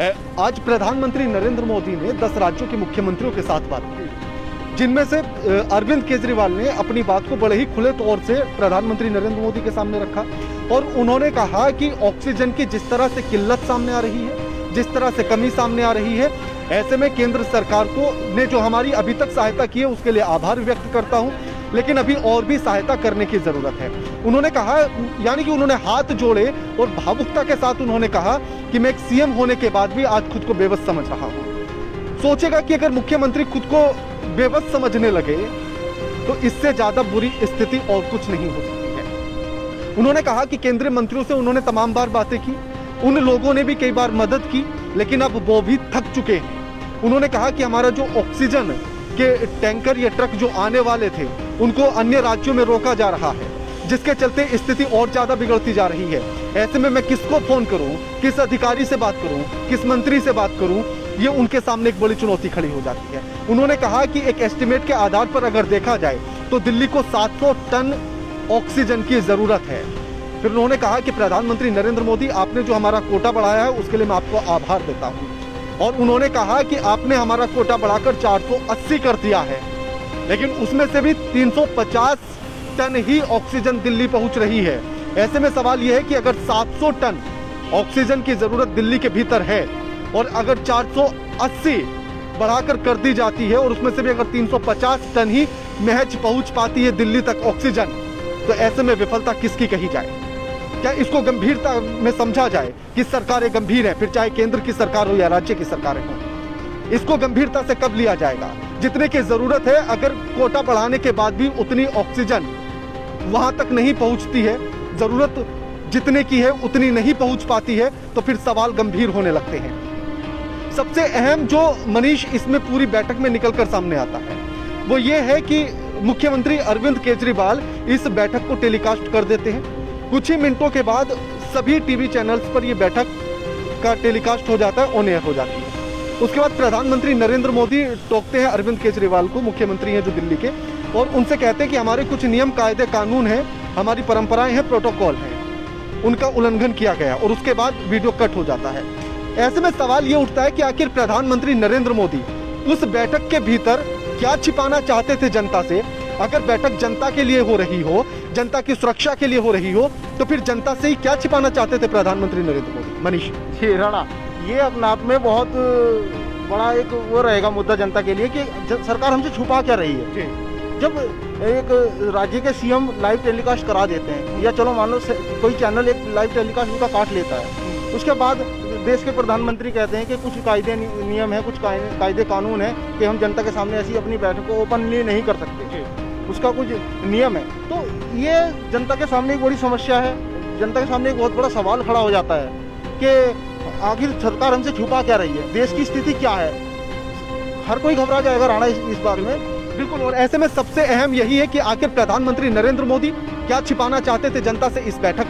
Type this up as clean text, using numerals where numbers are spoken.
आज प्रधानमंत्री नरेंद्र मोदी ने 10 राज्यों के मुख्यमंत्रियों के साथ बात की, जिनमें से अरविंद केजरीवाल ने अपनी बात को बड़े ही खुले तौर से प्रधानमंत्री नरेंद्र मोदी के सामने रखा और उन्होंने कहा कि ऑक्सीजन की जिस तरह से किल्लत सामने आ रही है, जिस तरह से कमी सामने आ रही है, ऐसे में केंद्र सरकार को ने जो हमारी अभी तक सहायता की है उसके लिए आभार व्यक्त करता हूं, लेकिन अभी और भी सहायता करने की जरूरत है। उन्होंने कहा, यानी कि उन्होंने हाथ जोड़े और भावुकता के साथ उन्होंने कहा कि मैं एक सीएम होने के बाद भी आज खुद को बेबस समझ रहा हूं। सोचेगा कि अगर मुख्यमंत्री खुद को बेबस समझने लगे तो इससे ज्यादा बुरी स्थिति और कुछ नहीं हो सकती है। उन्होंने कहा कि केंद्रीय मंत्रियों से उन्होंने तमाम बार बातें की, उन लोगों ने भी कई बार मदद की, लेकिन अब वो भी थक चुके हैं। उन्होंने कहा कि हमारा जो ऑक्सीजन के टैंकर या ट्रक जो आने वाले थे उनको अन्य राज्यों में रोका जा रहा है, जिसके चलते स्थिति और ज्यादा बिगड़ती जा रही है। ऐसे में मैं किसको फोन करूं, किस अधिकारी से बात करूं, किस मंत्री से बात करूं, ये उनके सामने एक बड़ी चुनौती खड़ी हो जाती है। उन्होंने कहा कि एक एस्टिमेट के आधार पर अगर देखा जाए तो दिल्ली को 700 टन ऑक्सीजन की जरूरत है। फिर उन्होंने कहा कि प्रधानमंत्री नरेंद्र मोदी, आपने जो हमारा कोटा बढ़ाया है उसके लिए मैं आपको आभार देता हूं। और उन्होंने कहा कि आपने हमारा कोटा बढ़ाकर 480 कर दिया है, लेकिन उसमें से भी 350 टन ही ऑक्सीजन दिल्ली पहुंच रही है। ऐसे में सवाल यह है कि अगर 700 टन ऑक्सीजन की जरूरत दिल्ली के भीतर है और अगर 480 बढ़ाकर कर दी जाती है और उसमें से भी अगर 350 टन ही महज पहुंच पाती है दिल्ली तक ऑक्सीजन, तो ऐसे में विफलता किसकी कही जाए? क्या इसको गंभीरता में समझा जाए कि सरकारें गंभीर हैं, फिर चाहे केंद्र की सरकार हो या राज्य की सरकारें हो? इसको गंभीरता से कब लिया जाएगा? जितने की जरूरत है, अगर कोटा बढ़ाने के बाद भी उतनी ऑक्सीजन वहां तक नहीं पहुंचती है, जरूरत जितने की है उतनी नहीं पहुंच पाती है, तो फिर सवाल गंभीर होने लगते हैं। सबसे अहम जो मनीष इसमें पूरी बैठक में निकलकर सामने आता है वो ये है कि मुख्यमंत्री अरविंद केजरीवाल इस बैठक को टेलीकास्ट कर देते हैं। कुछ ही मिनटों के बाद सभी टीवी चैनल्स पर यह बैठक का टेलीकास्ट हो जाता है, ऑन एयर हो जाती है। उसके बाद प्रधानमंत्री नरेंद्र मोदी टोकते हैं अरविंद केजरीवाल को, मुख्यमंत्री हैं जो दिल्ली के, और उनसे कहते हैं कि हमारे कुछ नियम कायदे कानून हैं, हमारी परंपराएं हैं, प्रोटोकॉल हैं, उनका उल्लंघन किया गया। और उसके बाद वीडियो कट हो जाता है। ऐसे में सवाल ये उठता है कि आखिर प्रधानमंत्री नरेंद्र मोदी उस बैठक के भीतर क्या छिपाना चाहते थे जनता से? अगर बैठक जनता के लिए हो रही हो, जनता की सुरक्षा के लिए हो रही हो, तो फिर जनता से ही क्या छिपाना चाहते थे प्रधानमंत्री नरेंद्र मोदी? मनीष जी राणा, ये अपने आप में बहुत बड़ा एक वो रहेगा मुद्दा जनता के लिए कि सरकार हमसे छुपा क्या रही है। जब एक राज्य के सीएम लाइव टेलीकास्ट करा देते हैं, या चलो मान लो कोई चैनल एक लाइव टेलीकास्ट उनका काट लेता है, उसके बाद देश के प्रधानमंत्री कहते हैं कि कुछ कायदे नियम है, कुछ कायदे कानून है कि हम जनता के सामने ऐसी अपनी बैठक को ओपनली नहीं कर सकते, उसका कुछ नियम है। तो ये जनता के सामने एक बड़ी समस्या है, जनता के सामने एक बहुत बड़ा सवाल खड़ा हो जाता है कि आखिर सरकार हमसे छुपा क्या रही है, देश की स्थिति क्या है। हर कोई घबरा जाएगा राणा इस बात में। बिल्कुल, और ऐसे में सबसे अहम यही है कि आखिर प्रधानमंत्री नरेंद्र मोदी क्या छिपाना चाहते थे जनता से इस बैठक